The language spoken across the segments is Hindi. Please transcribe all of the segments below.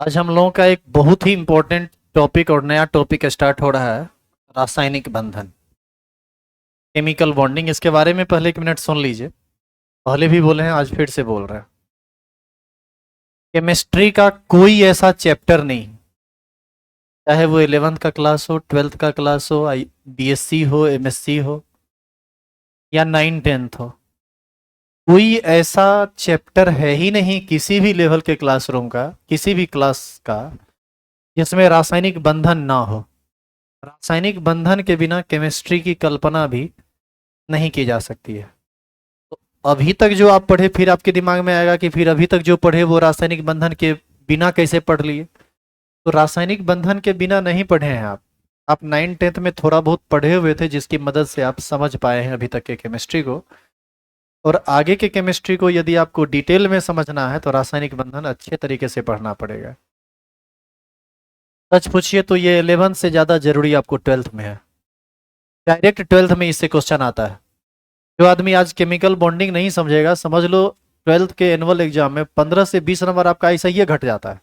आज हम लोगों का एक बहुत ही इम्पोर्टेंट टॉपिक और नया टॉपिक स्टार्ट हो रहा है। रासायनिक बंधन, केमिकल बॉन्डिंग। इसके बारे में पहले 1 मिनट सुन लीजिए। पहले भी बोले हैं, आज फिर से बोल रहे हैं। केमिस्ट्री का कोई ऐसा चैप्टर नहीं, चाहे वो 11th का क्लास हो, 12th का क्लास हो, बीएससी हो, एमएससी हो या 9 10th हो, कोई ऐसा चैप्टर है ही नहीं किसी भी लेवल के क्लासरूम का, किसी भी क्लास का, जिसमें रासायनिक बंधन ना हो। रासायनिक बंधन के बिना केमिस्ट्री की कल्पना भी नहीं की जा सकती है। तो अभी तक जो आप पढ़े, फिर आपके दिमाग में आएगा कि फिर अभी तक जो पढ़े वो रासायनिक बंधन के बिना कैसे पढ़ लिए। तो रासायनिक बंधन के बिना नहीं पढ़े हैं आप 9 10th में थोड़ा बहुत पढ़े हुए थे, जिसकी मदद से आप समझ पाए हैं अभी तक के केमिस्ट्री को। और आगे के केमिस्ट्री को यदि आपको डिटेल में समझना है तो रासायनिक बंधन अच्छे तरीके से पढ़ना पड़ेगा। सच पूछिए तो ये 11th से ज़्यादा जरूरी आपको 12th में है। डायरेक्ट 12th में इससे क्वेश्चन आता है। जो आदमी आज केमिकल बॉन्डिंग नहीं समझेगा, समझ लो 12th के एनुअल एग्जाम में 15 से 20 नंबर आपका ऐसा ही घट जाता है।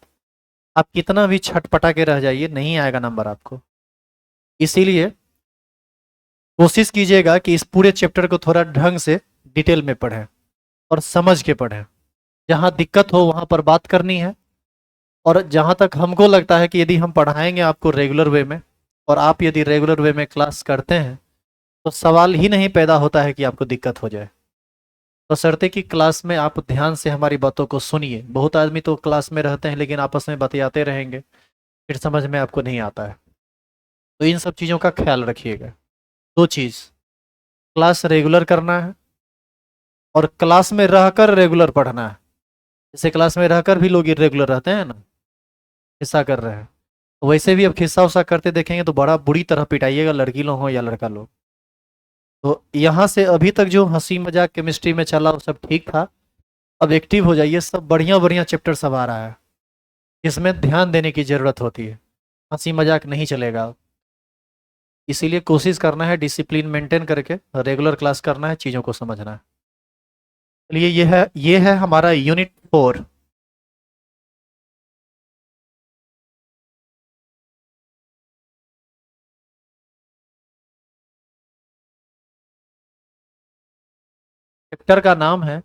आप कितना भी छटपटा के रह जाइए, नहीं आएगा नंबर आपको। इसीलिए कोशिश कीजिएगा कि इस पूरे चैप्टर को थोड़ा ढंग से डिटेल में पढ़ें और समझ के पढ़ें। जहाँ दिक्कत हो वहाँ पर बात करनी है। और जहाँ तक हमको लगता है कि यदि हम पढ़ाएंगे आपको रेगुलर वे में, और आप यदि रेगुलर वे में क्लास करते हैं, तो सवाल ही नहीं पैदा होता है कि आपको दिक्कत हो जाए। बशर्ते कि क्लास में आप ध्यान से हमारी बातों को सुनिए। बहुत आदमी तो क्लास में रहते हैं लेकिन आपस में बतियाते रहेंगे, फिर समझ में आपको नहीं आता है। तो इन सब चीज़ों का ख्याल रखिएगा। दो चीज़, क्लास रेगुलर करना है और क्लास में रहकर रेगुलर पढ़ना है। जैसे क्लास में रहकर भी लोग इरेगुलर रहते हैं ना, खिस्सा कर रहे हैं, तो वैसे भी अब खिस्सा उस्सा करते देखेंगे तो बड़ा बुरी तरह पिटाइएगा, लड़की लोग हो या लड़का लोग। तो यहाँ से अभी तक जो हंसी मजाक केमिस्ट्री में चला वो सब ठीक था। अब एक्टिव हो जाइए, सब बढ़िया बढ़िया चैप्टर सब आ रहा है, इसमें ध्यान देने की ज़रूरत होती है। हंसी मजाक नहीं चलेगा। इसीलिए कोशिश करना है डिसिप्लिन मेंटेन करके रेगुलर क्लास करना है, चीज़ों को समझना है। चलिए, ये है हमारा यूनिट 4। चैप्टर का नाम है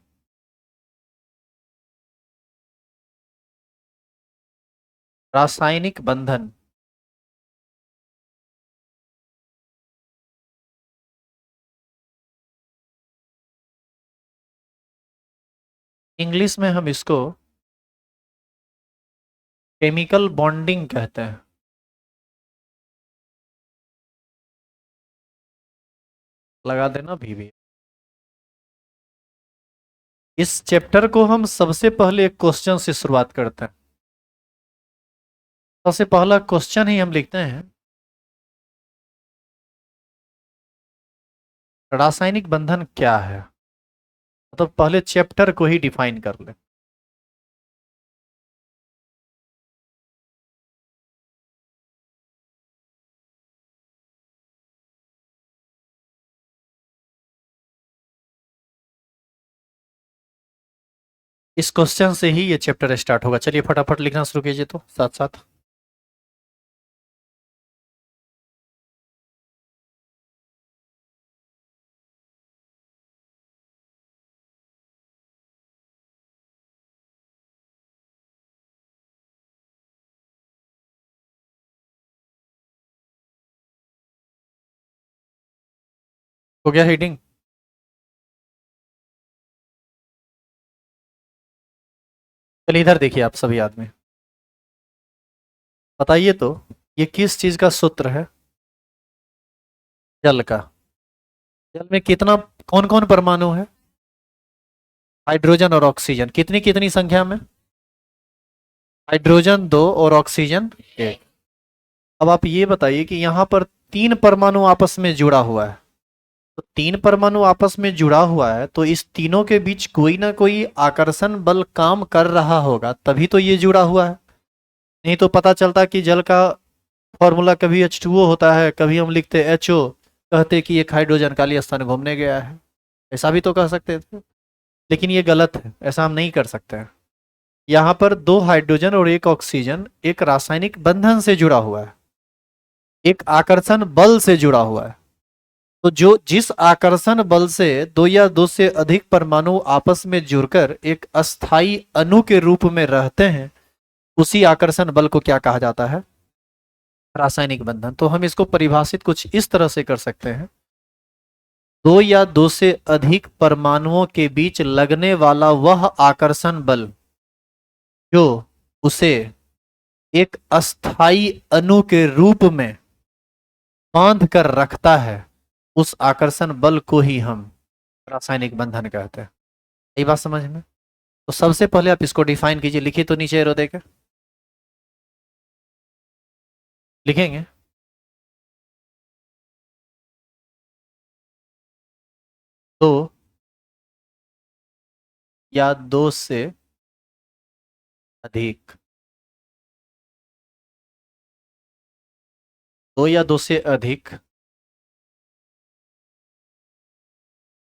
रासायनिक बंधन। इंग्लिश में हम इसको केमिकल बॉन्डिंग कहते हैं। लगा देना भी। इस चैप्टर को हम सबसे पहले एक क्वेश्चन से शुरुआत करते हैं। सबसे पहला क्वेश्चन ही हम लिखते हैं, रासायनिक बंधन क्या है। तो पहले चैप्टर को ही डिफाइन कर ले। इस क्वेश्चन से ही ये चैप्टर स्टार्ट होगा। चलिए फटाफट लिखना शुरू कीजिए तो साथ साथ। हो गया हेडिंग? चलिए इधर देखिए आप सभी आदमी, बताइए तो ये किस चीज का सूत्र है? जल का। जल में कितना, कौन कौन परमाणु है? हाइड्रोजन और ऑक्सीजन। कितनी कितनी संख्या में? हाइड्रोजन 2 और ऑक्सीजन 1। अब आप ये बताइए कि यहाँ पर 3 परमाणु आपस में जुड़ा हुआ है। तो 3 परमाणु आपस में जुड़ा हुआ है तो इस तीनों के बीच कोई ना कोई आकर्षण बल काम कर रहा होगा, तभी तो ये जुड़ा हुआ है। नहीं तो पता चलता कि जल का फॉर्मूला कभी H2O होता है, कभी हम लिखते HO, कहते कि एक हाइड्रोजन खाली स्थान घूमने गया है। ऐसा भी तो कह सकते थे, लेकिन ये गलत है, ऐसा हम नहीं कर सकते हैं। यहां पर 2 हाइड्रोजन और 1 ऑक्सीजन एक रासायनिक बंधन से जुड़ा हुआ है, एक आकर्षण बल से जुड़ा हुआ है। तो जो जिस आकर्षण बल से दो या दो से अधिक परमाणु आपस में जुड़कर एक अस्थाई अणु के रूप में रहते हैं, उसी आकर्षण बल को क्या कहा जाता है? रासायनिक बंधन। तो हम इसको परिभाषित कुछ इस तरह से कर सकते हैं, दो या दो से अधिक परमाणुओं के बीच लगने वाला वह आकर्षण बल जो उसे एक अस्थाई अणु के रूप में बांध कर रखता है, उस आकर्षण बल को ही हम रासायनिक बंधन कहते हैं। यही बात समझ में? तो सबसे पहले आप इसको डिफाइन कीजिए, लिखिए तो नीचे एरो देकर लिखेंगे। दो या दो से अधिक, दो या दो से अधिक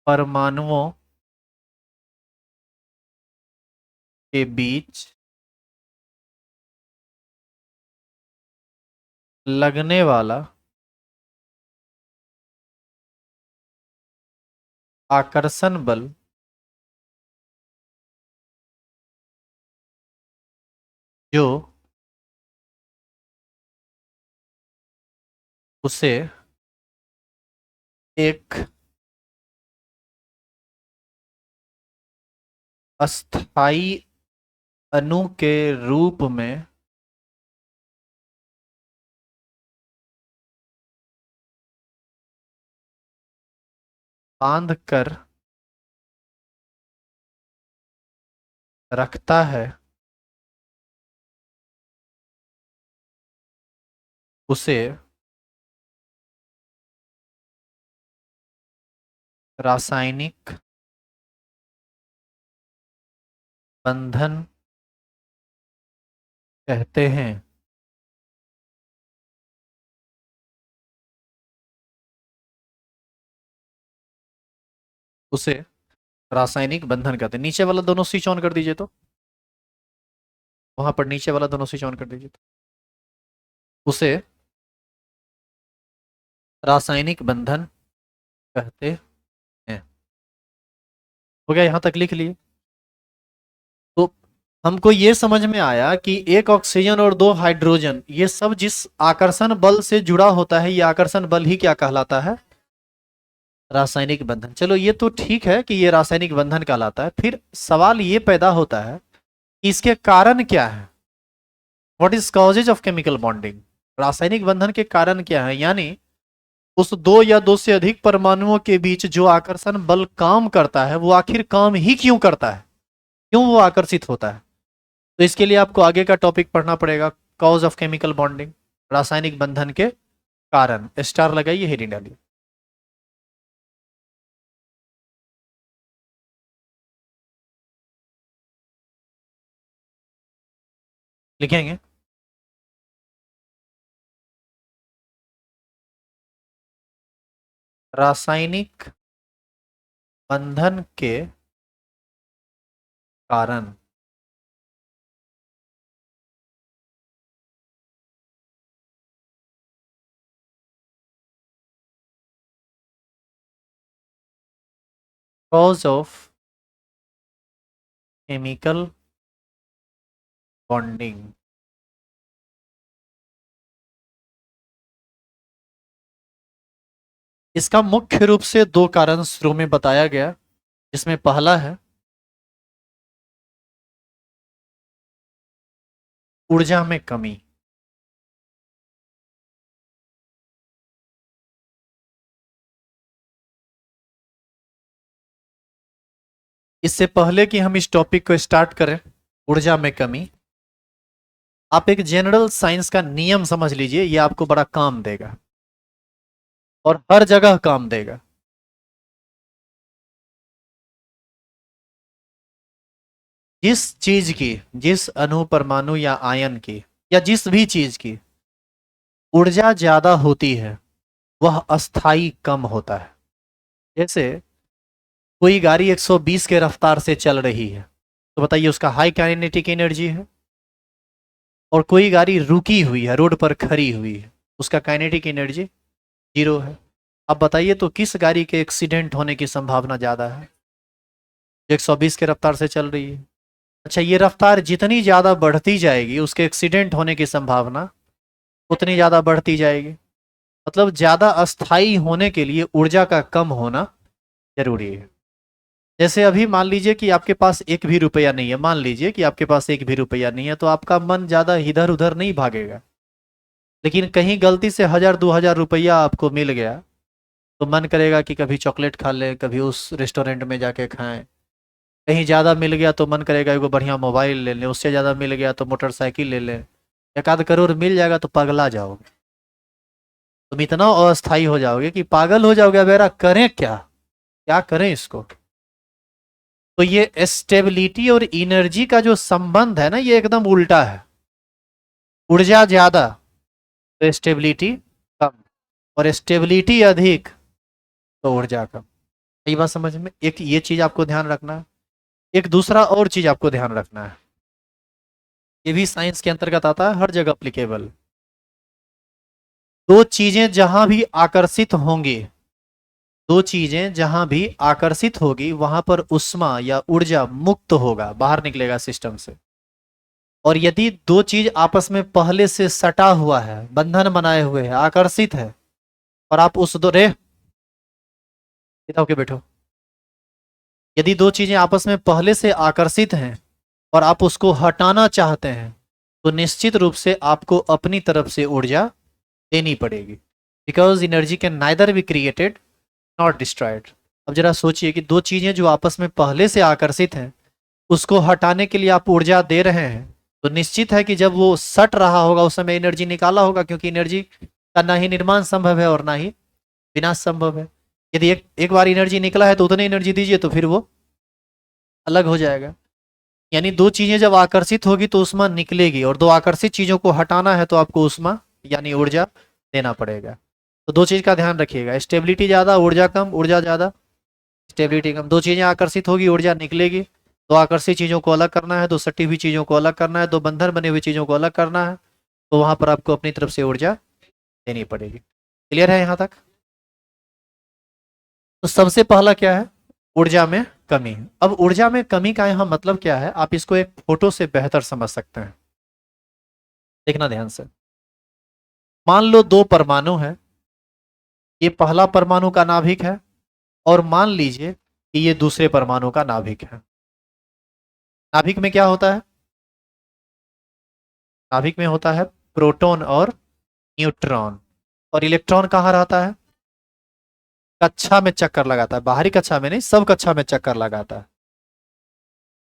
परमाणुओं के बीच लगने वाला आकर्षण बल जो उसे एक अस्थाई अणु के रूप में बांध कर रखता है, उसे रासायनिक बंधन कहते हैं। उसे रासायनिक बंधन कहते हैं। नीचे वाला दोनों स्विच ऑन कर दीजिए, तो वहां पर नीचे वाला दोनों स्विच ऑन कर दीजिए, तो उसे रासायनिक बंधन कहते हैं। हो गया? यहां तक लिख लिए। तो हमको ये समझ में आया कि एक ऑक्सीजन और दो हाइड्रोजन, ये सब जिस आकर्षण बल से जुड़ा होता है, ये आकर्षण बल ही क्या कहलाता है? रासायनिक बंधन। चलो ये तो ठीक है कि ये रासायनिक बंधन कहलाता है। फिर सवाल ये पैदा होता है कि इसके कारण क्या है? What is causes of chemical bonding? रासायनिक बंधन के कारण क्या है? यानी उस दो या दो से अधिक परमाणुओं के बीच जो आकर्षण बल काम करता है, वो आखिर काम ही क्यों करता है, क्यों वो आकर्षित होता है? तो इसके लिए आपको आगे का टॉपिक पढ़ना पड़ेगा, कॉज ऑफ केमिकल बॉन्डिंग, रासायनिक बंधन के कारण। स्टार लगाइए, हेडिंग डालिए। लिखेंगे रासायनिक बंधन के कारण। Cause of chemical bonding. इसका मुख्य रूप से दो कारण शुरू में बताया गया, जिसमें पहला है ऊर्जा में कमी। इससे पहले कि हम इस टॉपिक को स्टार्ट करें, ऊर्जा में कमी, आप एक जनरल साइंस का नियम समझ लीजिए, ये आपको बड़ा काम देगा और हर जगह काम देगा। जिस चीज की, जिस अणु परमाणु या आयन की, या जिस भी चीज की ऊर्जा ज्यादा होती है, वह अस्थाई कम होता है। जैसे कोई गाड़ी 120 के रफ्तार से चल रही है, तो बताइए उसका हाई काइनेटिक एनर्जी है। और कोई गाड़ी रुकी हुई है, रोड पर खड़ी हुई है, उसका काइनेटिक एनर्जी 0 है। अब बताइए तो किस गाड़ी के एक्सीडेंट होने की संभावना ज़्यादा है? 120 के रफ्तार से चल रही है। अच्छा, ये रफ्तार जितनी ज़्यादा बढ़ती जाएगी उसके एक्सीडेंट होने की संभावना उतनी ज़्यादा बढ़ती जाएगी। मतलब ज़्यादा अस्थाई होने के लिए ऊर्जा का कम होना जरूरी है। जैसे अभी मान लीजिए कि आपके पास एक भी रुपया नहीं है, मान लीजिए कि आपके पास एक भी रुपया नहीं है, तो आपका मन ज़्यादा इधर उधर नहीं भागेगा। लेकिन कहीं गलती से 1000 2000 रुपया आपको मिल गया तो मन करेगा कि कभी चॉकलेट खा लें, कभी उस रेस्टोरेंट में जाके खाएं। कहीं ज़्यादा मिल गया तो मन करेगा एगो बढ़िया मोबाइल ले लें, उससे ज़्यादा मिल गया तो मोटरसाइकिल ले लें। 1 आध करोड़ मिल जाएगा तो पगला जाओगे। तुम इतना अस्थाई हो जाओगे कि पागल हो जाओगे, अब यार करें क्या, क्या करें इसको। तो ये स्टेबिलिटी और एनर्जी का जो संबंध है ना, ये एकदम उल्टा है। ऊर्जा ज्यादा तो स्टेबिलिटी कम, और स्टेबिलिटी अधिक तो ऊर्जा कम। ये बात समझ में, एक ये चीज आपको ध्यान रखना है। एक दूसरा और चीज आपको ध्यान रखना है, ये भी साइंस के अंतर्गत आता है, हर जगह अप्लीकेबल। दो चीजें जहां भी आकर्षित होंगी, दो चीजें जहां भी आकर्षित होगी वहां पर उष्मा या ऊर्जा मुक्त होगा, बाहर निकलेगा सिस्टम से। और यदि दो चीज आपस में पहले से सटा हुआ है, बंधन बनाए हुए है, आकर्षित है, और आप उस दो रे इधर के बैठो, यदि दो चीजें आपस में पहले से आकर्षित हैं और आप उसको हटाना चाहते हैं, तो निश्चित रूप से आपको अपनी तरफ से ऊर्जा देनी पड़ेगी। Because energy can neither be created not destroyed. अब जरा सोचिए कि दो चीजें जो आपस में पहले से आकर्षित हैं, उसको हटाने के लिए आप ऊर्जा दे रहे हैं, तो निश्चित है कि जब वो सट रहा होगा उस समय एनर्जी निकाला होगा, क्योंकि एनर्जी का ना ही निर्माण संभव है और ना ही विनाश संभव है। यदि एक एक बार एनर्जी निकला है तो उतनी एनर्जी दीजिए तो फिर वो अलग हो जाएगा। यानी दो चीजें जब आकर्षित होगी तो उष्मा निकलेगी, और दो आकर्षित चीजों को हटाना है तो आपको उष्मा यानी ऊर्जा देना पड़ेगा। तो दो चीज का ध्यान रखिएगा, स्टेबिलिटी ज्यादा ऊर्जा कम, ऊर्जा ज्यादा स्टेबिलिटी कम। दो चीजें आकर्षित होगी ऊर्जा निकलेगी। दो आकर्षित चीजों को अलग करना है, दो सटी हुई चीजों को अलग करना है, दो बंधन बनी हुई चीजों को अलग करना है, तो वहां पर आपको अपनी तरफ से ऊर्जा देनी पड़ेगी। क्लियर है यहां तक? तो सबसे पहला क्या है? ऊर्जा में कमी। अब ऊर्जा में कमी का यहाँ मतलब क्या है, आप इसको एक फोटो से बेहतर समझ सकते हैं। देखना ध्यान से। मान लो दो परमाणु है, ये पहला परमाणु का नाभिक है, और मान लीजिए कि ये दूसरे परमाणु का नाभिक है। नाभिक में क्या होता है? नाभिक में होता है प्रोटॉन और न्यूट्रॉन। और इलेक्ट्रॉन कहाँ रहता है? कक्षा में चक्कर लगाता है, बाहरी कक्षा में नहीं, सब कक्षा में चक्कर लगाता है।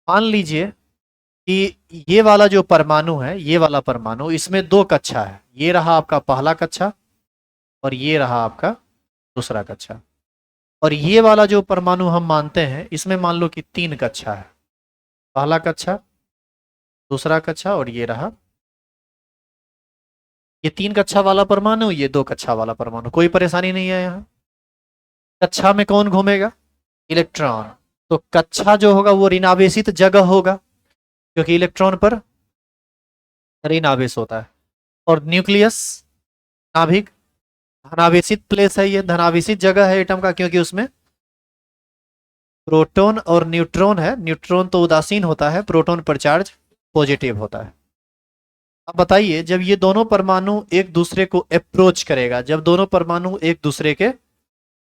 मान लीजिए कि ये वाला जो परमाणु है, ये वाला परमाणु, इसमें दो कक्षा है, ये रहा आपका पहला कक्षा और ये रहा आपका दूसरा कक्षा। और ये वाला जो परमाणु हम मानते हैं, इसमें मान लो कि तीन कक्षा है, पहला कक्षा, दूसरा कक्षा और ये रहा। ये तीन कक्षा वाला परमाणु, ये दो कक्षा वाला परमाणु, कोई परेशानी नहीं है यहाँ। कक्षा में कौन घूमेगा? इलेक्ट्रॉन। तो कक्षा जो होगा वो ऋणावेशित जगह होगा, क्योंकि इलेक्ट्रॉन पर ऋण आवेश होता है। और न्यूक्लियस, नाभिक, धनावेशित प्लेस है, ये धनावेशित जगह है एटम का, क्योंकि उसमें प्रोटॉन और न्यूट्रॉन है। न्यूट्रॉन तो उदासीन होता है, प्रोटॉन पर चार्ज पॉजिटिव होता है। अब बताइए, जब ये दोनों परमाणु एक दूसरे को अप्रोच करेगा, जब दोनों परमाणु एक दूसरे के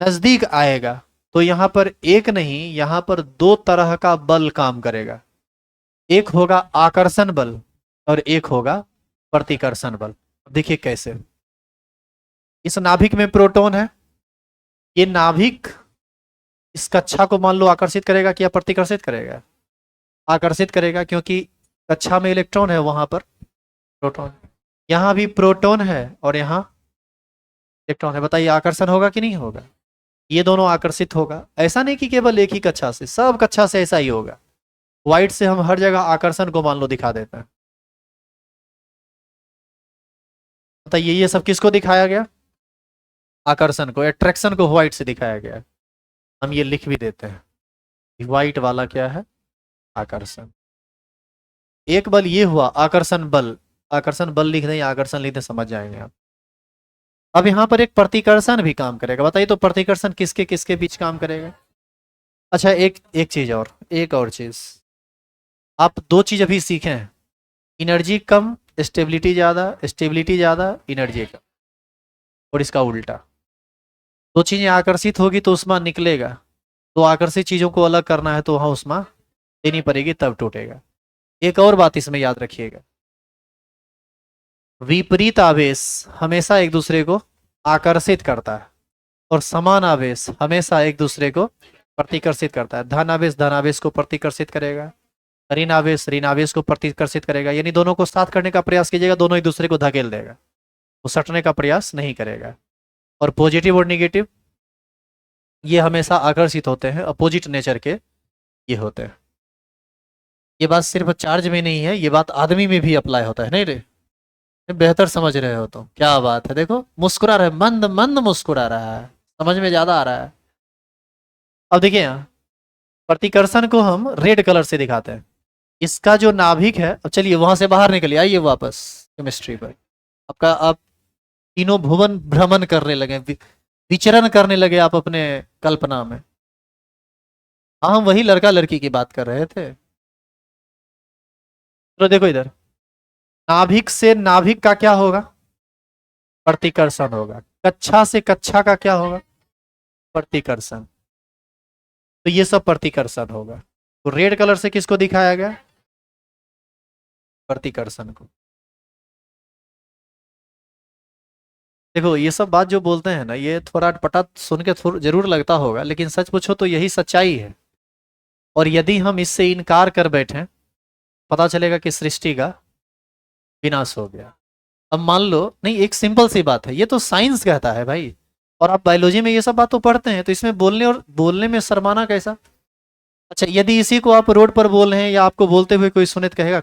नजदीक आएगा, तो यहां पर एक नहीं, यहां पर दो तरह का बल काम करेगा। एक होगा आकर्षण बल और एक होगा प्रतिकर्षण बल। देखिए कैसे। इस नाभिक में प्रोटॉन है, ये नाभिक इस कक्षा को मान लो आकर्षित करेगा क्या प्रतिकर्षित करेगा? आकर्षित करेगा, क्योंकि कक्षा में इलेक्ट्रॉन है, वहां पर प्रोटॉन। यहां भी प्रोटॉन है और यहां इलेक्ट्रॉन है। बताइए आकर्षण होगा कि नहीं होगा? ये दोनों आकर्षित होगा। ऐसा नहीं कि केवल एक ही कक्षा से, सब कक्षा से ऐसा ही होगा। व्हाइट से हम हर जगह आकर्षण को मान लो दिखा देते हैं। बताइए ये सब किसको दिखाया गया? आकर्षण को, अट्रैक्शन को व्हाइट से दिखाया गया। हम ये लिख भी देते हैं, व्हाइट वाला क्या है? आकर्षण। एक बल ये हुआ आकर्षण बल, आकर्षण बल लिख दें, आकर्षण लिख दें, समझ जाएंगे आप। अब यहाँ पर एक प्रतिकर्षण भी काम करेगा। बताइए तो प्रतिकर्षण किसके किसके बीच काम करेगा? अच्छा, एक एक चीज और, एक और चीज, आप दो चीज अभी सीखे हैं, एनर्जी कम स्टेबिलिटी ज्यादा, स्टेबिलिटी ज्यादा एनर्जी कम, और इसका उल्टा। दो चीजें आकर्षित होगी तो उष्मा निकलेगा, तो आकर्षित चीजों को अलग करना है तो वहां उष्मा देनी पड़ेगी, तब टूटेगा। एक और बात इसमें याद रखिएगा, विपरीत आवेश हमेशा एक दूसरे को आकर्षित करता है, और समान आवेश हमेशा एक दूसरे को प्रतिकर्षित करता है। धन आवेश धन आवेश को प्रतिकर्षित करेगा, ऋण आवेश ऋण आवेश को प्रतिकर्षित करेगा, यानी दोनों को साथ करने का प्रयास कीजिएगा, दोनों एक दूसरे को धकेल देगा, वो सटने का प्रयास नहीं करेगा। और पॉजिटिव और निगेटिव ये हमेशा आकर्षित होते हैं, अपोजिट नेचर के ये होते हैं। ये बात सिर्फ चार्ज में नहीं है, ये बात आदमी में भी अप्लाई होता है, नहीं रे? बेहतर समझ रहे हो तो क्या बात है, देखो मुस्कुरा रहा है, मंद मंद मुस्कुरा रहा है, समझ में ज्यादा आ रहा है। अब देखिए यहाँ प्रतिकर्षण को हम रेड कलर से दिखाते हैं, इसका जो नाभिक है, अब चलिए वहां से बाहर निकलिए, आइए वापस केमिस्ट्री पर। आपका आप तीनों भुवन भ्रमण करने लगे, विचरण करने लगे आप अपने कल्पना में। हाँ, हम वही लड़का लड़की की बात कर रहे थे। तो देखो इधर, नाभिक से नाभिक का क्या होगा? प्रतिकर्षण होगा। कक्षा से कक्षा का क्या होगा? प्रतिकर्षण। तो ये सब प्रतिकर्षण होगा। तो रेड कलर से किसको दिखाया गया? प्रतिकर्षण को। देखो ये सब बात जो बोलते हैं ना, ये थोड़ा अटपटा सुन के जरूर लगता होगा, लेकिन सच पूछो तो यही सच्चाई है। और यदि हम इससे इनकार कर बैठे, पता चलेगा कि सृष्टि का विनाश हो गया। अब मान लो, नहीं एक सिंपल सी बात है, ये तो साइंस कहता है भाई, और आप बायोलॉजी में ये सब बात तो पढ़ते हैं, तो इसमें बोलने और बोलने में शर्माना कैसा? अच्छा, यदि इसी को आप रोड पर बोल रहे हैं या आपको बोलते हुए कोई सुने तो कहेगा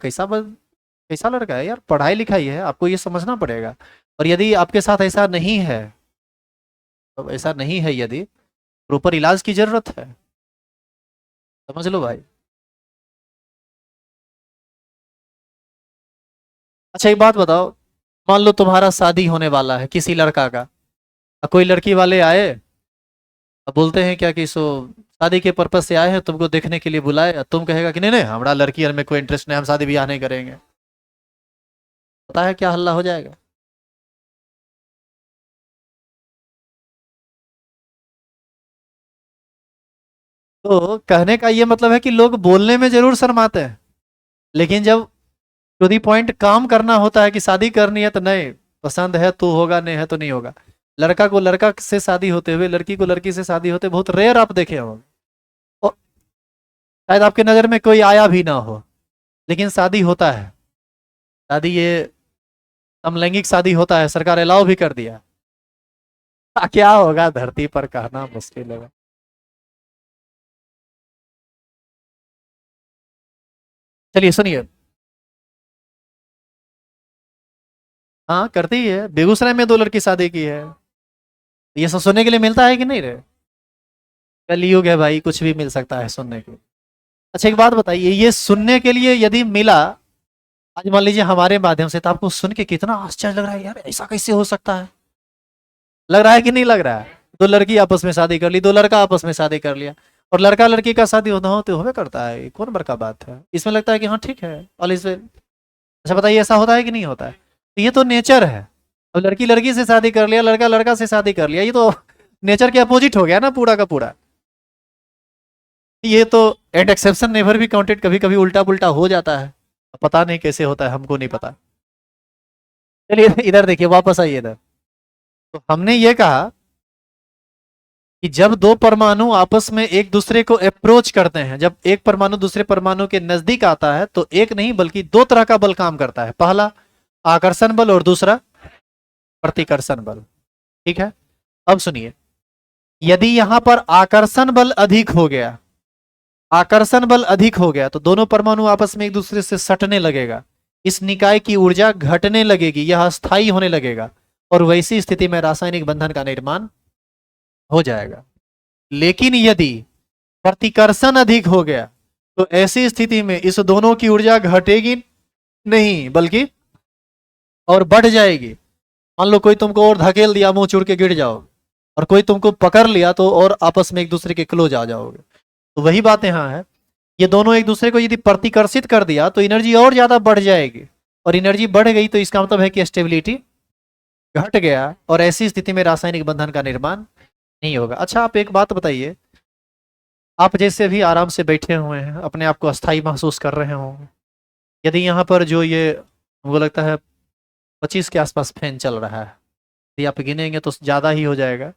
कैसा लड़का है यार, पढ़ाई लिखाई है, आपको ये समझना पड़ेगा। और यदि आपके साथ ऐसा नहीं है, तो ऐसा नहीं है, यदि प्रॉपर इलाज की जरूरत है, समझ लो भाई। अच्छा एक बात बताओ, मान लो तुम्हारा शादी होने वाला है किसी लड़का का, कोई लड़की वाले आए, अब बोलते हैं क्या कि सो शादी के पर्पज से आए हैं, तुमको देखने के लिए बुलाए, तुम कहेगा कि नहीं नहीं हमारा लड़की में कोई इंटरेस्ट नहीं, हम शादी ब्याह नहीं करेंगे। पता है क्या हल्ला हो जाएगा? तो कहने का ये मतलब है कि लोग बोलने में जरूर शर्माते हैं, लेकिन जब टू दी पॉइंट काम करना होता है कि शादी करनी है तो नहीं, पसंद है तो होगा, नहीं है तो नहीं होगा। लड़का को लड़का से शादी होते हुए, लड़की को लड़की से शादी होते बहुत रेयर आप देखे होंगे, और शायद आपके नजर में कोई आया भी ना हो, लेकिन शादी होता है। शादी ये समलैंगिक शादी होता है, सरकार अलाउ भी कर दिया। क्या होगा धरती पर कहना मुश्किल है। चलिए सुनिए, हाँ करती ही है, बेगूसराय में दो लड़की शादी की है। ये सब सुनने के लिए मिलता है कि नहीं रे? कलयुग है भाई, कुछ भी मिल सकता है सुनने के लिए। अच्छा एक बात बताइए, ये सुनने के लिए यदि मिला, आज मान लीजिए हमारे माध्यम से, तो आपको सुन के कितना आश्चर्य लग रहा है, यार ऐसा कैसे हो सकता है? लग रहा है कि नहीं लग रहा है? दो लड़की आपस में शादी कर ली, दो लड़का आपस में शादी कर लिया, और लड़का लड़की का शादी होना हो तो होवे करता है, ये कौन बड़का बात है? इसमें लगता है कि हाँ ठीक है, ऑल इज वेल। अच्छा बताइए, ऐसा होता है कि नहीं होता है? तो ये तो नेचर है। अब लड़की लड़की से शादी कर लिया, लड़का लड़का से शादी कर लिया, ये तो नेचर के अपोजिट हो गया ना पूरा का पूरा। ये तो एंड एक्सेप्शन नेवर भी काउंटेड, कभी कभी उल्टा पुल्टा हो जाता है, पता नहीं कैसे होता है, हमको नहीं पता। चलिए इधर देखिए, वापस आइए इधर। तो हमने ये कहा कि जब दो परमाणु आपस में एक दूसरे को अप्रोच करते हैं, जब एक परमाणु दूसरे परमाणु के नजदीक आता है, तो एक नहीं बल्कि दो तरह का बल काम करता है, पहला आकर्षण बल और दूसरा प्रतिकर्षण बल। ठीक है, अब सुनिए, यदि यहां पर आकर्षण बल अधिक हो गया, आकर्षण बल अधिक हो गया, तो दोनों परमाणु आपस में एक दूसरे से सटने लगेगा, इस निकाय की ऊर्जा घटने लगेगी, यह अस्थायी होने लगेगा, और वैसी स्थिति में रासायनिक बंधन का निर्माण हो जाएगा। लेकिन यदि प्रतिकर्षण अधिक हो गया, तो ऐसी स्थिति में इस दोनों की ऊर्जा घटेगी नहीं, बल्कि और बढ़ जाएगी। मान लो कोई तुमको और धकेल दिया, मुंह चुड़ के गिर जाओ, और कोई तुमको पकड़ लिया तो और आपस में एक दूसरे के क्लोज आ जाओगे। तो वही बात यहाँ है, ये दोनों एक दूसरे को यदि प्रतिकर्षित कर दिया तो एनर्जी और ज्यादा बढ़ जाएगी, और एनर्जी बढ़ गई तो इसका मतलब है कि स्टेबिलिटी घट गया, और ऐसी स्थिति में रासायनिक बंधन का निर्माण नहीं होगा। अच्छा, आप एक बात बताइए, आप जैसे भी आराम से बैठे हुए हैं, अपने आप को अस्थाई महसूस कर रहे हो, यदि यहाँ पर जो ये मुझे लगता है 25 के आसपास फैन चल रहा है, यदि आप गिनेंगे तो ज़्यादा ही हो जाएगा,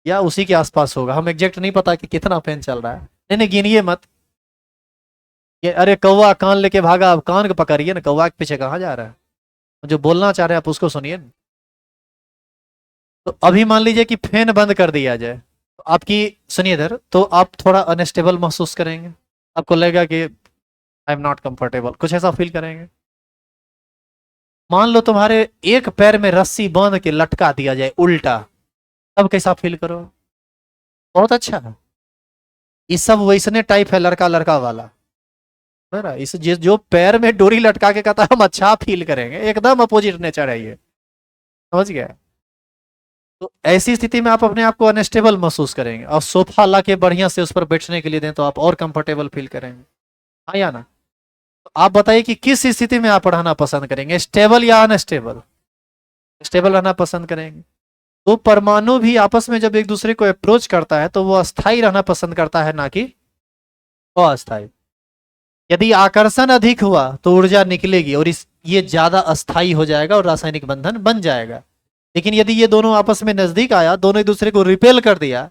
या उसी के आसपास होगा, हम एग्जैक्ट नहीं पता कि कितना फैन चल रहा है। नहीं नहीं, गिनिए मत। ये अरे कौवा कान लेके भागा, अब कान को पकड़िए ना, कौवा के पीछे कहाँ जा रहा है, जो बोलना चाह रहे हैं आप उसको सुनिए। तो अभी मान लीजिए कि फैन बंद कर दिया जाए, तो आपकी, सुनिए इधर, तो आप थोड़ा अनस्टेबल महसूस करेंगे, आपको लगेगा कि आई एम नॉट कंफर्टेबल, कुछ ऐसा फील करेंगे। मान लो तुम्हारे एक पैर में रस्सी बांध के लटका दिया जाए उल्टा, तब कैसा फील करो? बहुत अच्छा है। ये सब वैसने टाइप है, लड़का लड़का वाला है ना। इस जो पैर में डोरी लटका के कहता है हम अच्छा फील करेंगे, एकदम अपोजिट नेचर है ये, समझ गया। तो ऐसी स्थिति में आप अपने आप को अनस्टेबल महसूस करेंगे, और सोफा ला के बढ़िया से उस पर बैठने के लिए दें तो आप और कंफर्टेबल फील करेंगे। हाँ या ना? तो आप बताइए कि किस स्थिति में आप रहना पसंद करेंगे, स्टेबल या अनस्टेबल? स्टेबल रहना पसंद करेंगे। तो परमाणु भी आपस में जब एक दूसरे को अप्रोच करता है तो वो अस्थाई रहना पसंद करता है, ना कि अस्थाई। यदि आकर्षण अधिक हुआ तो ऊर्जा निकलेगी और इस ये ज्यादा अस्थाई हो जाएगा और रासायनिक बंधन बन जाएगा। लेकिन यदि ये दोनों आपस में नजदीक आया, दोनों एक दूसरे को रिपेल कर दिया,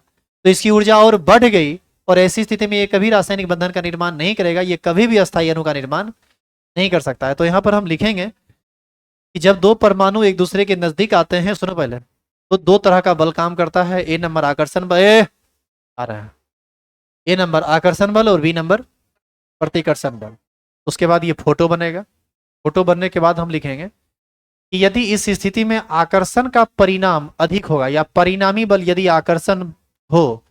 तो इसकी ऊर्जा और बढ़ गई, और ऐसी स्थिति में ये कभी रासायनिक बंधन का निर्माण नहीं करेगा, ये कभी भी अस्थायी अणु का निर्माण नहीं कर सकता है। तो यहाँ पर हम लिखेंगे कि जब दो परमाणु एक दूसरे के नजदीक आते हैं, सुनो पहले, तो दो तरह का बल काम करता है। ए नंबर आकर्षण बल, आ रहा है, ए नंबर आकर्षण बल और बी नंबर प्रतिकर्षण बल। उसके बाद ये फोटो बनेगा। फोटो बनने के बाद हम लिखेंगे कि यदि इस स्थिति में आकर्षण का परिणाम अधिक होगा, या परिणामी बल यदि आकर्षण हो,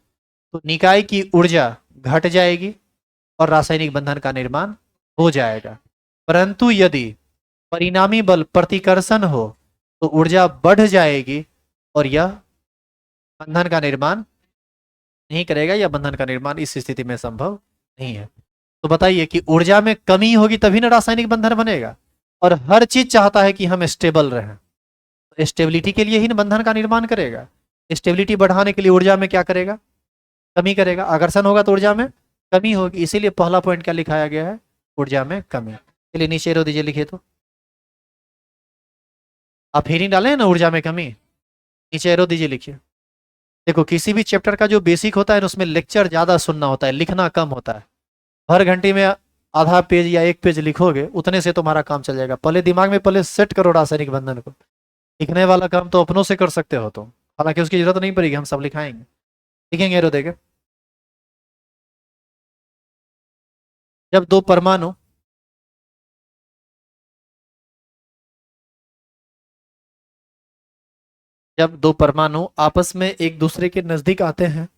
तो निकाय की ऊर्जा घट जाएगी और रासायनिक बंधन का निर्माण हो जाएगा। परंतु यदि परिणामी बल प्रतिकर्षण हो तो ऊर्जा बढ़ जाएगी और यह बंधन का निर्माण नहीं करेगा, या बंधन का निर्माण इस स्थिति में संभव नहीं है। तो बताइए कि ऊर्जा में कमी होगी तभी ना रासायनिक बंधन बनेगा, और हर चीज चाहता है कि हम स्टेबल रहें, तो स्टेबिलिटी के लिए ही ना बंधन का निर्माण करेगा। स्टेबिलिटी बढ़ाने के लिए ऊर्जा में क्या करेगा? कमी करेगा। आकर्षण होगा तो ऊर्जा में कमी होगी, इसीलिए पहला पॉइंट क्या लिखाया गया है? ऊर्जा में कमी। चलिए नीचे रो दीजिए, लिखिए तो। आप हीरिंग डाले हैं ना, ऊर्जा में कमी, नीचे एरो दीजिए, लिखिए। देखो, किसी भी चैप्टर का जो बेसिक होता है ना, उसमें लेक्चर ज्यादा सुनना होता है, लिखना कम होता है। हर घंटे में आधा पेज या एक पेज लिखोगे, उतने से तुम्हारा काम चल जाएगा। पहले दिमाग में पहले सेट करो रासायनिक बंधन को। लिखने वाला काम तो अपनों से कर सकते हो तुम, हालांकि उसकी जरूरत नहीं पड़ेगी, हम सब लिखाएंगे। लिखेंगे एरो देके। जब दो परमाणु जब दो परमाणु आपस में एक दूसरे के नजदीक आते हैं,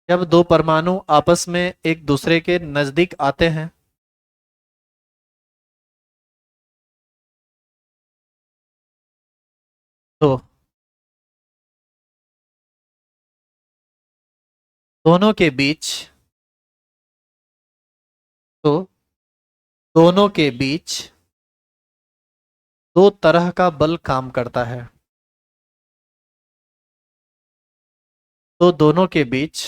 जब दो परमाणु आपस में एक दूसरे के नजदीक आते हैं, तो दोनों के बीच तो दोनों के बीच दो तरह का बल काम करता है। तो दोनों के बीच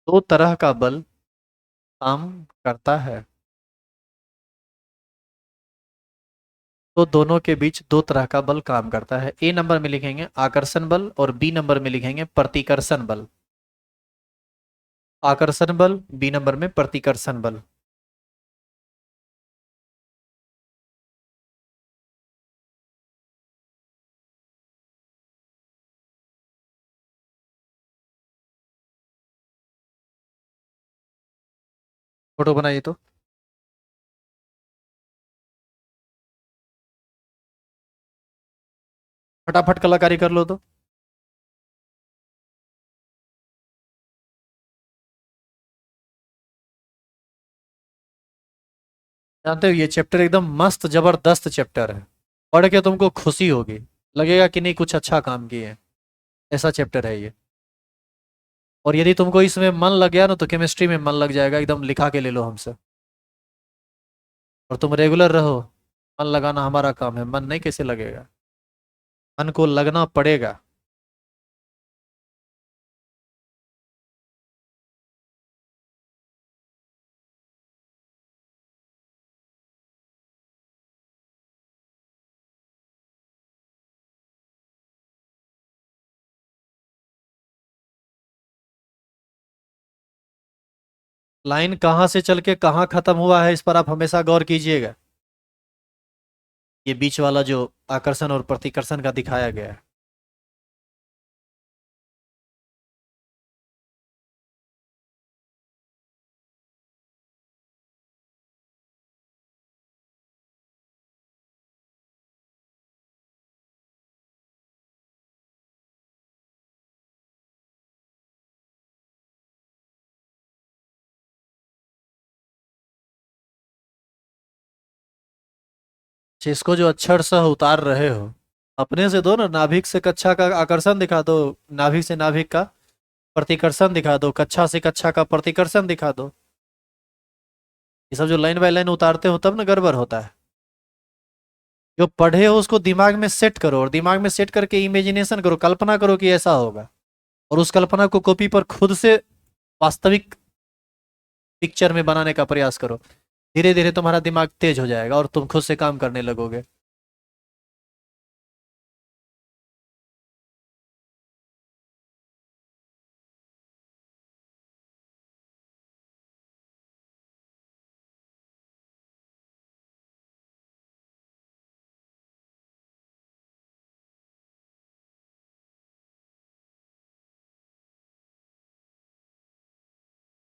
दो तरह का बल काम करता है। तो दोनों के बीच दो तरह का बल काम करता है। ए नंबर में लिखेंगे आकर्षण बल, और बी नंबर में लिखेंगे प्रतिकर्षण बल। आकर्षण बल, बी नंबर में प्रतिकर्षण बल। फोटो बनाइए तो। फटाफट कलाकारी कर लो तो। जानते हो ये चैप्टर एकदम मस्त जबरदस्त चैप्टर है। पढ़ के तुमको खुशी होगी, लगेगा कि नहीं कुछ अच्छा काम किए हैं। ऐसा चैप्टर है ये। और यदि तुमको इसमें मन लग गया ना तो केमिस्ट्री में मन लग जाएगा, एकदम लिखा के ले लो हमसे। और तुम रेगुलर रहो। मन लगाना हमारा काम है, मन नहीं कैसे लगेगा। मन को लगना पड़ेगा। लाइन कहाँ से चल के कहाँ खत्म हुआ है इस पर आप हमेशा गौर कीजिएगा। ये बीच वाला जो आकर्षण और प्रतिकर्षण का दिखाया गया है। अच्छा, इसको जो अक्षर सह उतार रहे हो, अपने से दो ना। नाभिक से कक्षा का आकर्षण दिखा दो, नाभिक से नाभिक का प्रतिकर्षण दिखा दो, कक्षा से कक्षा का प्रतिकर्षण दिखा दो। ये सब जो लाइन बाय लाइन उतारते हो तब ना गड़बड़ होता है। जो पढ़े हो उसको दिमाग में सेट करो, और दिमाग में सेट करके इमेजिनेशन करो, कल्पना करो कि ऐसा होगा। और उस कल्पना को कॉपी पर खुद से वास्तविक पिक्चर में बनाने का प्रयास करो। धीरे धीरे तुम्हारा दिमाग तेज हो जाएगा और तुम खुद से काम करने लगोगे।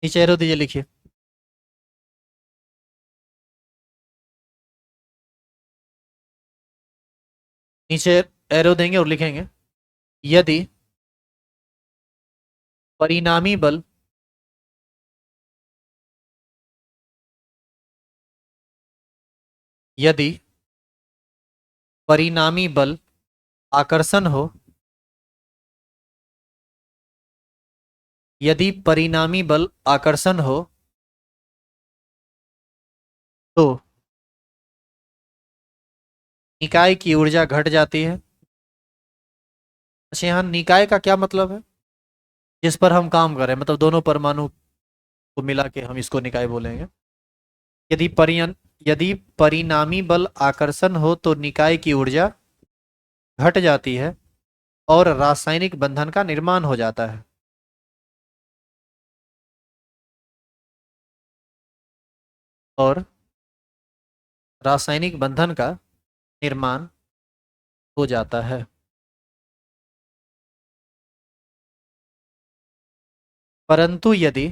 नीचे एरो दीजिए, लिखिए। नीचे एरो देंगे और लिखेंगे, यदि परिणामी बल यदि परिणामी बल आकर्षण हो, यदि परिणामी बल आकर्षण हो तो निकाय की ऊर्जा घट जाती है। अच्छा, यहाँ निकाय का क्या मतलब है? जिस पर हम काम कर रहे हैं, मतलब दोनों परमाणु को मिला के हम इसको निकाय बोलेंगे। यदि परियन यदि परिणामी बल आकर्षण हो तो निकाय की ऊर्जा घट जाती है और रासायनिक बंधन का निर्माण हो जाता है। और रासायनिक बंधन का निर्माण हो जाता है। परंतु यदि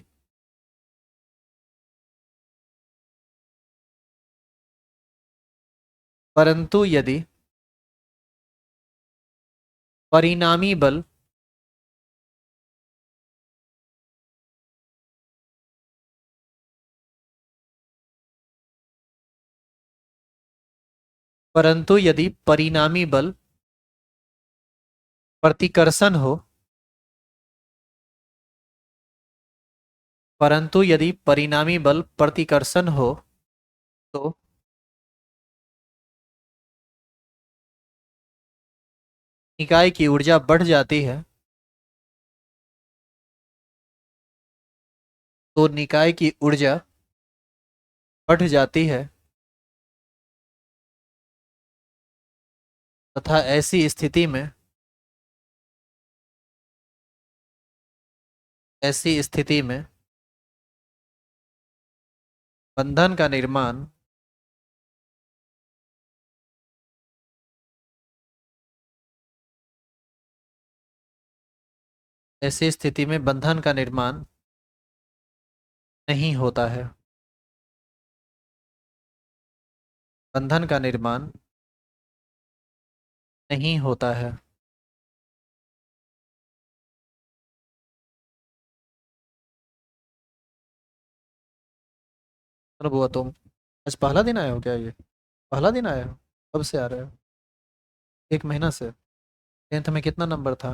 परंतु यदि परिणामी बल परंतु यदि परिणामी बल प्रतिकर्षण हो परंतु यदि परिणामी बल प्रतिकर्षण हो तो निकाय की ऊर्जा बढ़ जाती है। तो निकाय की ऊर्जा बढ़ जाती है तथा ऐसी स्थिति में बंधन का निर्माण ऐसी स्थिति में बंधन का निर्माण नहीं होता है। बंधन का निर्माण नहीं होता है। सुनो बुआ तुम, आज पहला दिन आए हो क्या? ये पहला दिन आए हो? कब से आ रहे हो? एक महीना से? टेंथ में कितना नंबर था?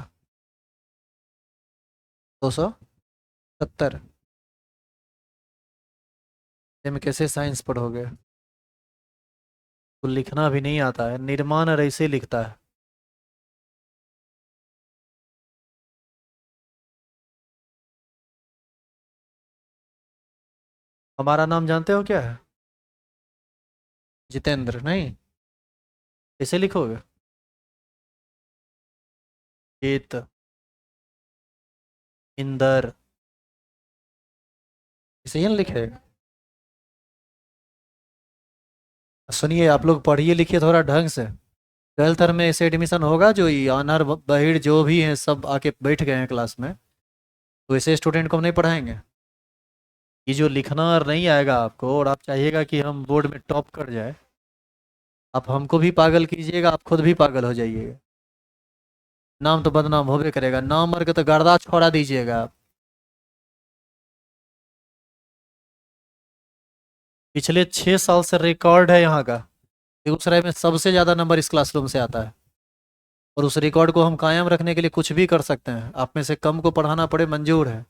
270? में कैसे साइंस पढ़ोगे? तो लिखना भी नहीं आता है, निर्माण और ऐसे लिखता है। हमारा नाम जानते हो क्या है? जितेंद्र नहीं? कैसे लिखोगे? जीत इंदर, इसे ही लिखे। सुनिए, आप लोग पढ़िए लिखिए थोड़ा ढंग से। ट्वेल्थ में ऐसे एडमिशन होगा जो ये ऑनर बहिर जो भी हैं सब आके बैठ गए हैं क्लास में, तो ऐसे स्टूडेंट को हम नहीं पढ़ाएंगे। ये जो लिखना और नहीं आएगा आपको और आप चाहिएगा कि हम बोर्ड में टॉप कर जाए, आप हमको भी पागल कीजिएगा, आप खुद भी पागल हो जाइएगा। नाम तो बदनाम होबे करेगा, नाम मर के तो गर्दा छोड़ा दीजिएगा आप। पिछले 6 साल से रिकॉर्ड है यहाँ का, बेगूसराय में सबसे ज़्यादा नंबर इस क्लासरूम से आता है। और उस रिकॉर्ड को हम कायम रखने के लिए कुछ भी कर सकते हैं, आप में से कम को पढ़ाना पड़े मंजूर है,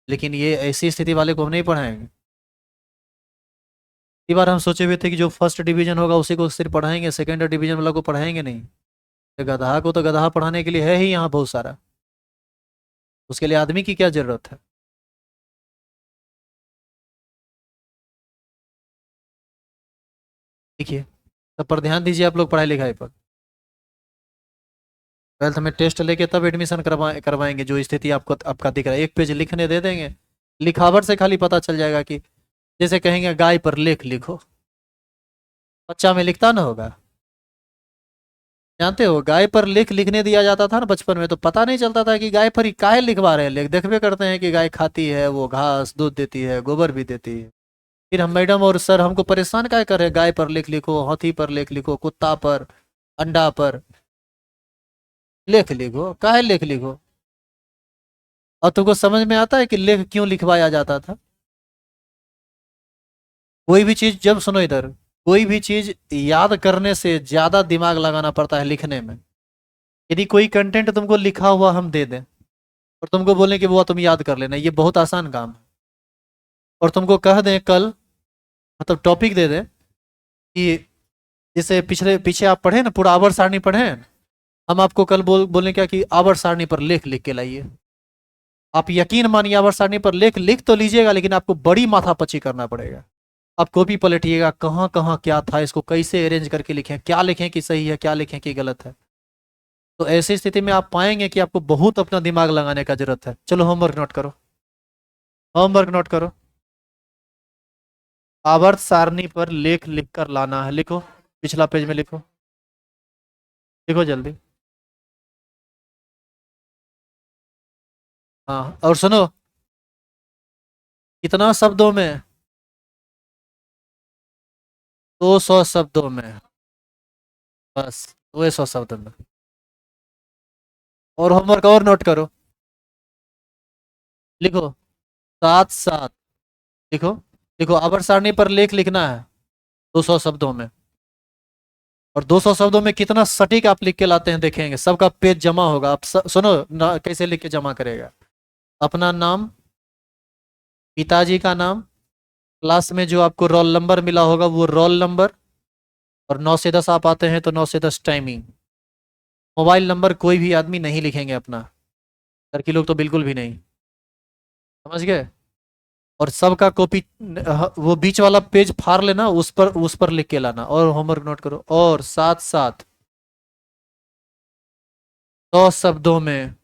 लेकिन ये ऐसी स्थिति वाले को हम नहीं पढ़ाएंगे। इस बार हम सोचे हुए थे कि जो फर्स्ट डिवीजन होगा उसी को सिर्फ पढ़ाएंगे, सेकंड डिवीजन वाला को पढ़ाएंगे नहीं। ये गधा को तो गधा पढ़ाने के लिए है ही यहाँ बहुत सारा, उसके लिए आदमी की क्या जरूरत है? देखिए, सब पर ध्यान दीजिए आप लोग पढ़ाई लिखाई पर। ट्वेल्थ में टेस्ट लेके तब एडमिशन करवाएंगे जो स्थिति आपको आपका दिख रहा है। एक पेज लिखने दे देंगे, लिखावट से खाली पता चल जाएगा कि जैसे कहेंगे गाय पर लेख लिखो, बच्चा में लिखता ना होगा। जानते हो, गाय पर लेख लिखने दिया जाता था ना बचपन में, तो पता नहीं चलता था कि गाय पर ही काहे लिखवा रहे हैं लेख। देखबे करते हैं कि गाय खाती है, वो घास दूध देती है, गोबर भी देती है। फिर हम मैडम और सर हमको परेशान काहे कर रहे हैं, गाय पर लेख लिखो, हाथी पर लेख लिखो, कुत्ता पर, अंडा पर लेख लिखो, काहे लेख लिखो। और तुमको समझ में आता है कि लेख क्यों लिखवाया जाता था? कोई भी चीज जब, सुनो इधर, कोई भी चीज याद करने से ज्यादा दिमाग लगाना पड़ता है लिखने में। यदि कोई कंटेंट तुमको लिखा हुआ हम दे दें और तुमको बोलें कि वो तुम याद कर लेना, ये बहुत आसान काम है। और तुमको कह दें कल, मतलब टॉपिक दे दें कि जैसे पिछले पीछे आप पढ़े ना, पूरा आवर्त सारणी पढ़े हैं, हम आपको कल बोलें क्या कि आवर्त सारणी पर लेख लिख के लाइए। आप यकीन मानिए, आवर्त सारणी पर लेख लिख तो लीजिएगा, लेकिन आपको बड़ी माथापच्ची करना पड़ेगा। आप कॉपी पलटिएगा, कहाँ कहाँ क्या था, इसको कैसे अरेंज करके लिखें, क्या लिखें कि सही है, क्या लिखें कि गलत है। तो ऐसी स्थिति में आप पाएंगे कि आपको बहुत अपना दिमाग लगाने का जरूरत है। चलो होमवर्क नोट करो, होमवर्क नोट करो। आवर्त सारणी पर लेख लिख कर लाना है, लिखो, पिछला पेज में लिखो, लिखो जल्दी। हाँ, और सुनो, कितना शब्दों में? 200 शब्दों में, बस 200 शब्द में। और होमवर्क और नोट करो, लिखो, साथ साथ लिखो, लिखो आवर्त सारणी पर लेख लिखना है 200 शब्दों में। और 200 शब्दों में कितना सटीक आप लिख के लाते हैं देखेंगे, सबका पेज जमा होगा। आप सुनो ना, कैसे लिख के जमा करेगा? अपना नाम, पिताजी का नाम, क्लास में जो आपको रोल नंबर मिला होगा वो रोल नंबर, और 9 से 10 आप आते हैं तो 9 से 10 टाइमिंग। मोबाइल नंबर कोई भी आदमी नहीं लिखेंगे अपना, लड़की लोग तो बिल्कुल भी नहीं, समझ गए? और सबका कॉपी, वो बीच वाला पेज फाड़ लेना, उस पर लिख के लाना। और होमवर्क नोट करो, और साथ साथ 100 शब्दों में,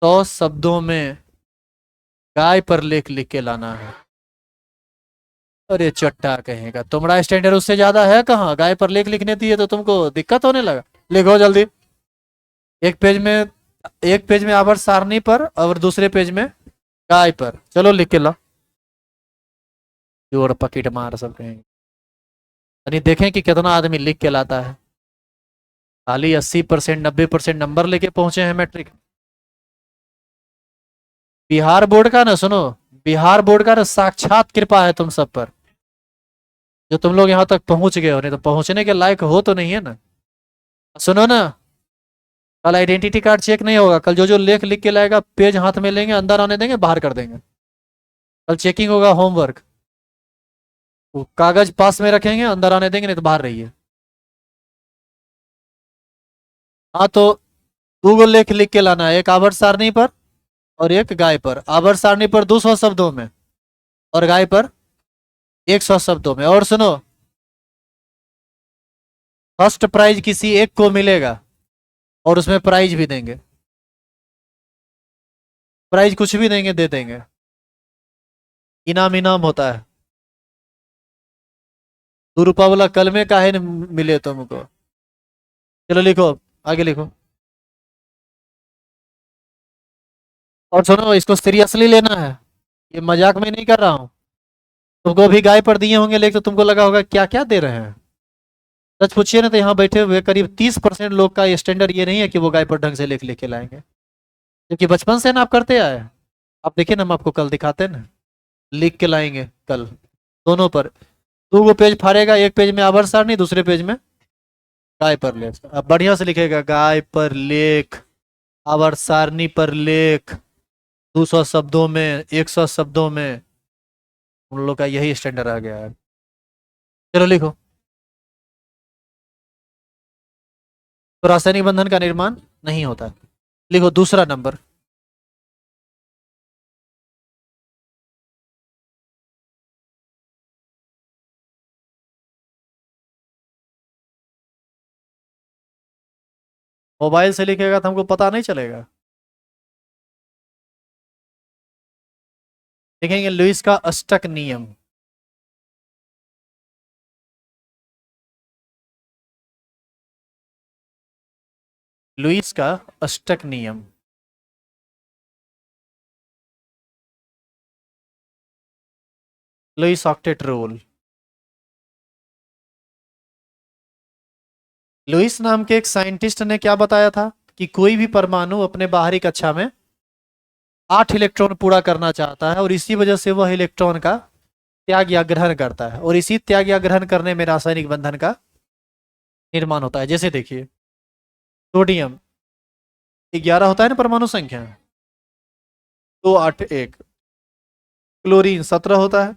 100 शब्दों में गाय पर लेख लिख के लाना है। अरे चट्टा कहेगा, तुम्हारा स्टैंडर्ड उससे ज्यादा है कहाँ? गाय पर लेख लिखने दिए तो तुमको दिक्कत होने लगा। लिखो जल्दी, एक पेज में, एक पेज में आवर्त सारणी पर और दूसरे पेज में गाय पर। चलो लिख के ला, जोड़ पकीट मार सब कहेंगे। यानी देखें कि कितना आदमी लिख के लाता है। खाली 80% 90% नंबर लेके पहुंचे हैं मैट्रिक। बिहार बोर्ड का ना, सुनो, बिहार बोर्ड का ना साक्षात कृपा है तुम सब पर, जो तुम लोग यहाँ तक पहुंच गए हो, नहीं तो पहुंचने के लायक हो तो नहीं है ना। सुनो ना, कल आइडेंटिटी कार्ड चेक नहीं होगा, कल जो जो लेख लिख के लाएगा पेज हाथ में लेंगे, अंदर आने देंगे, बाहर कर देंगे। कल चेकिंग होगा होमवर्क, वो कागज पास में रखेंगे, अंदर आने देंगे, नहीं तो बाहर रहिए। हाँ तो दो गो लेख लिख के लाना है, एक आवर्त सारणी पर और एक गाय पर। आवर्त सारणी पर 200 शब्दों में और गाय पर 100 शब्दों में। और सुनो, फर्स्ट प्राइज किसी एक को मिलेगा और उसमें प्राइज भी देंगे। प्राइज कुछ भी देंगे, दे देंगे, इनाम इनाम होता है। 2 रुपया वाला कल में काहे न मिले तुमको। चलो लिखो, आगे लिखो। और सुनो, इसको सीरियसली लेना है, ये मजाक में नहीं कर रहा हूँ। तुमको भी गाय पर दिए होंगे लेख, तो तुमको लगा होगा क्या क्या दे रहे हैं। सच पूछिए ना, तो यहाँ बैठे हुए करीब 30% लोग का स्टैंडर्ड ये नहीं है कि वो गाय पर ढंग से लेख लिख के लाएंगे, क्योंकि बचपन से ना आप करते आए। आप देखिए ना, हम आपको कल दिखाते हैं ना, लिख के लाएंगे कल दोनों पर। दो वो पेज फाड़ेगा, एक पेज में आवर्त सारणी, दूसरे पेज में गाय पर लेख। अब बढ़िया से लिखेगा, गाय पर लेख, आवर्त सारणी पर लेख, 200 शब्दों में, 100 शब्दों में। उन लोग का यही स्टैंडर्ड आ गया है। चलो लिखो। तो रासायनिक बंधन का निर्माण नहीं होता। लिखो दूसरा नंबर। मोबाइल से लिखेगा तो हमको पता नहीं चलेगा। लिखेंगे लुईस का अष्टक नियम। लुईस का अष्टक नियम। Lewis octet rule. लुईस नाम के एक साइंटिस्ट ने क्या बताया था कि कोई भी परमाणु अपने बाहरी कक्षा में 8 इलेक्ट्रॉन पूरा करना चाहता है, और इसी वजह से वह इलेक्ट्रॉन का त्याग या ग्रहण करता है, और इसी त्याग या ग्रहण करने में रासायनिक बंधन का निर्माण होता है। जैसे देखिए, सोडियम 11 होता है ना परमाणु संख्या, 281। क्लोरीन 17 होता है,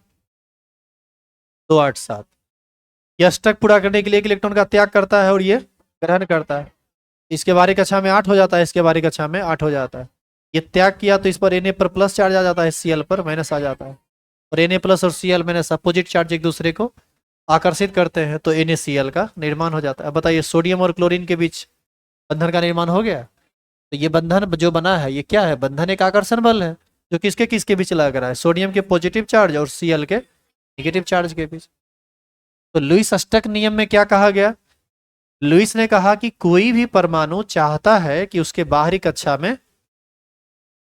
287। यह अष्टक पूरा करने के लिए एक इलेक्ट्रॉन का त्याग करता है और ये ग्रहण करता है। इसके बाहरी कक्षा में 8 हो जाता है, इसके बाहरी कक्षा में 8 हो जाता है। ये त्याग किया तो इस पर Na पर प्लस चार्ज आ जाता है, Cl पर माइनस आ जाता है, और Na प्लस और Cl माइनस अपोजिट चार्ज एक दूसरे को आकर्षित करते हैं, तो NaCl का निर्माण हो जाता है। अब बताइए, सोडियम और क्लोरीन के बीच बंधन का निर्माण हो गया। तो ये बंधन जो बना है, ये क्या है? बंधन एक आकर्षण बल है, जो किसके किसके बीच लग रहा है, सोडियम के पॉजिटिव चार्ज और Cl के नेगेटिव चार्ज के बीच। तो लुईस अष्टक नियम में क्या कहा गया? लुईस ने कहा कि कोई भी परमाणु चाहता है कि उसके बाहरी कक्षा में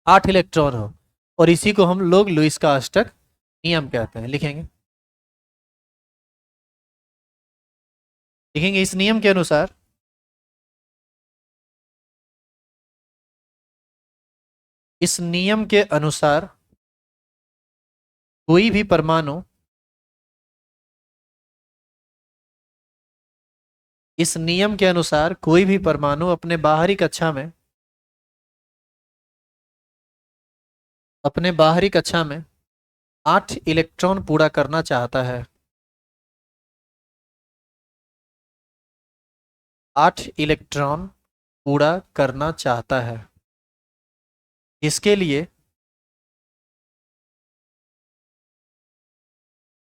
8 इलेक्ट्रॉन हो, और इसी को हम लोग लुईस का अष्टक नियम कहते हैं। लिखेंगे, लिखेंगे इस नियम के अनुसार इस नियम के अनुसार कोई भी परमाणु इस नियम के अनुसार कोई भी परमाणु अपने बाहरी कक्षा में 8 इलेक्ट्रॉन पूरा करना चाहता है। 8 इलेक्ट्रॉन पूरा करना चाहता है, इसके लिए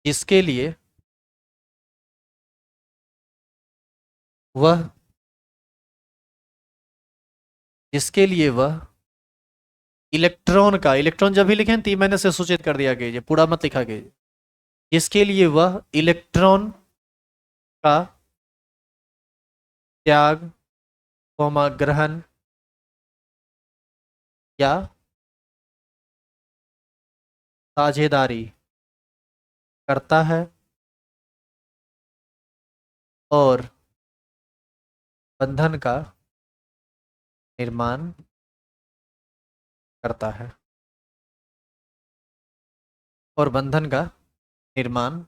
इसके लिए वह इसके लिए वह इलेक्ट्रॉन जब भी लिखें 3 महीने से सूचित कर दिया कीजिए, पूरा मत लिखा कीजिए। इसके लिए वह इलेक्ट्रॉन का त्याग, ग्रहण या साझेदारी करता है और बंधन का निर्माण करता है। और बंधन का निर्माण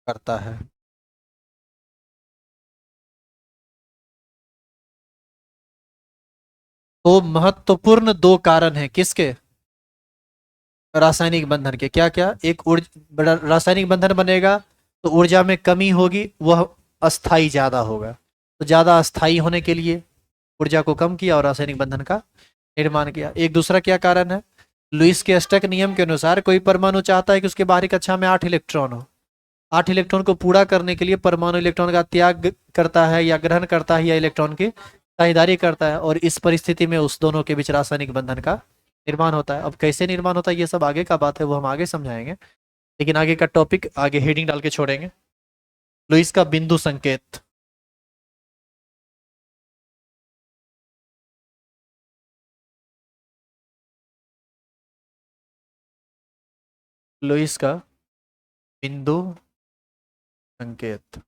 करता है। तो महत्वपूर्ण दो कारण हैं किसके? रासायनिक बंधन के। क्या क्या? एक बड़ा रासायनिक बंधन बनेगा तो ऊर्जा में कमी होगी, वह अस्थाई ज्यादा होगा। तो ज्यादा अस्थाई होने के लिए ऊर्जा को कम किया और रासायनिक बंधन का निर्माण किया। एक दूसरा क्या कारण है? लुईस के अष्टक नियम के अनुसार कोई परमाणु चाहता है कि उसके बाहरी कक्षा में 8 इलेक्ट्रॉन हो। 8 इलेक्ट्रॉन को पूरा करने के लिए परमाणु इलेक्ट्रॉन का त्याग करता है या ग्रहण करता है या इलेक्ट्रॉन की साझेदारी करता है, और इस परिस्थिति में उस दोनों के बीच रासायनिक बंधन का निर्माण होता है। अब कैसे निर्माण होता है ये सब आगे का बात है, वो हम आगे समझाएंगे। लेकिन आगे का टॉपिक आगे हेडिंग डाल के छोड़ेंगे। लुईस का बिंदु संकेत। लुईस का बिंदु संकेत,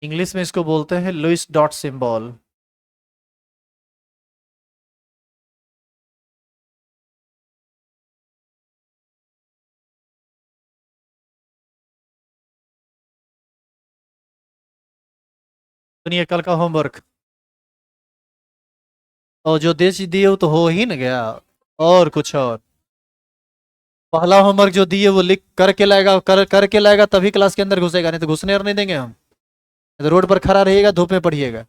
इंग्लिश में इसको बोलते हैं लुईस डॉट सिंबल। सुनिए कल का होमवर्क, और जो देश दिए वो तो हो ही न गया, और कुछ और। पहला होमवर्क जो दिए वो लिख करके लाएगा, करके लाएगा तभी क्लास के अंदर घुसेगा, नहीं तो घुसने और नहीं देंगे हम। नहीं तो रोड पर खड़ा रहिएगा, धूप में पढ़िएगा।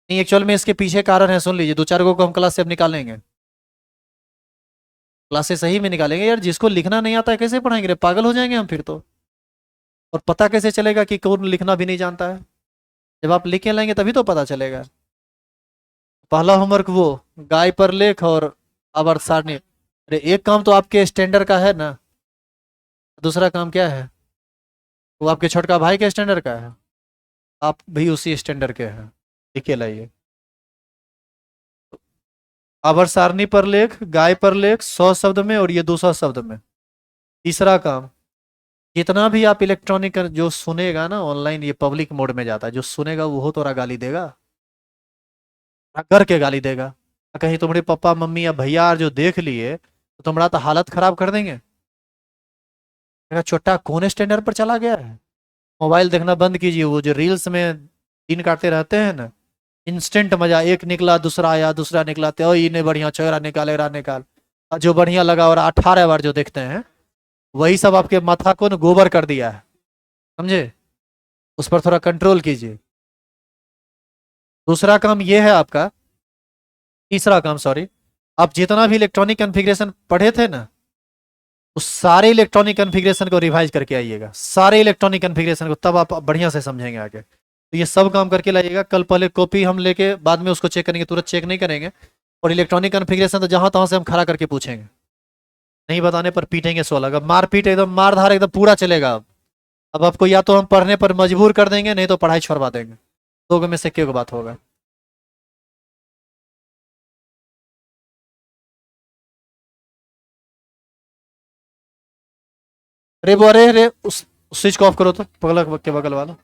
नहीं, एक्चुअल में इसके पीछे कारण है, सुन लीजिए। दो चार को हम क्लास से अब निकालेंगे, क्लास से सही में निकालेंगे यार। जिसको लिखना नहीं आता है कैसे पढ़ाएंगे रे, पागल हो जाएंगे हम फिर तो। और पता कैसे चलेगा कि कौन लिखना भी नहीं जानता है? जब आप लिख के लाएंगे तभी तो पता चलेगा। पहला होमवर्क वो गाय पर लेख और आवर्त सारणी। अरे एक काम तो आपके स्टैंडर्ड का है ना, दूसरा काम क्या है? वो आपके छोटका भाई के स्टैंडर्ड का है, आप भी उसी स्टैंडर्ड के हैं। लिख के लाइए। आवर्त सारणी पर लेख, गाय पर लेख 100 शब्द में, और ये 200 शब्द में। तीसरा काम, जितना भी आप इलेक्ट्रॉनिक जो सुनेगा ना ऑनलाइन, ये पब्लिक मोड में जाता है, जो सुनेगा वो थोड़ा गाली देगा, करके गाली देगा। कहीं तुम्हारे पापा मम्मी या भैया जो देख लिए तो तुम्हारा तो हालत खराब कर देंगे। मेरा छोटा कौन स्टैंडर्ड पर चला गया है? मोबाइल देखना बंद कीजिए। वो जो रील्स में दिन काटते रहते हैं ना, इंस्टेंट मजा, एक निकला दूसरा आया, दूसरा निकला तो इन्हें बढ़िया चेहरा निकाल रहा निकाल, और जो बढ़िया लगा और 18 बार जो देखते हैं, वही सब आपके माथा को न गोबर कर दिया है। समझे? उस पर थोड़ा कंट्रोल कीजिए। दूसरा काम ये है आपका, तीसरा काम सॉरी, आप जितना भी इलेक्ट्रॉनिक कॉन्फ़िगरेशन पढ़े थे ना, उस सारे इलेक्ट्रॉनिक कॉन्फ़िगरेशन को रिवाइज करके आइएगा, सारे इलेक्ट्रॉनिक कॉन्फ़िगरेशन को, तब आप बढ़िया से समझेंगे आगे। तो ये सब काम करके लाइएगा। कल पहले कॉपी हम लेके बाद में उसको चेक करेंगे, तुरंत चेक नहीं करेंगे। और इलेक्ट्रॉनिक कॉन्फ़िगरेशन तो जहां तहां से हम खड़ा करके पूछेंगे, नहीं बताने पर पीटेंगे 16। अब मारपीट एकदम मारधार एकदम पूरा चलेगा। अब आपको या तो हम पढ़ने पर मजबूर कर देंगे, नहीं तो पढ़ाई छोड़वा देंगे। दो में से एक बात होगा। अरे वो, अरे अरे उस स्विच को ऑफ करो तो, बगल के बगल वाला।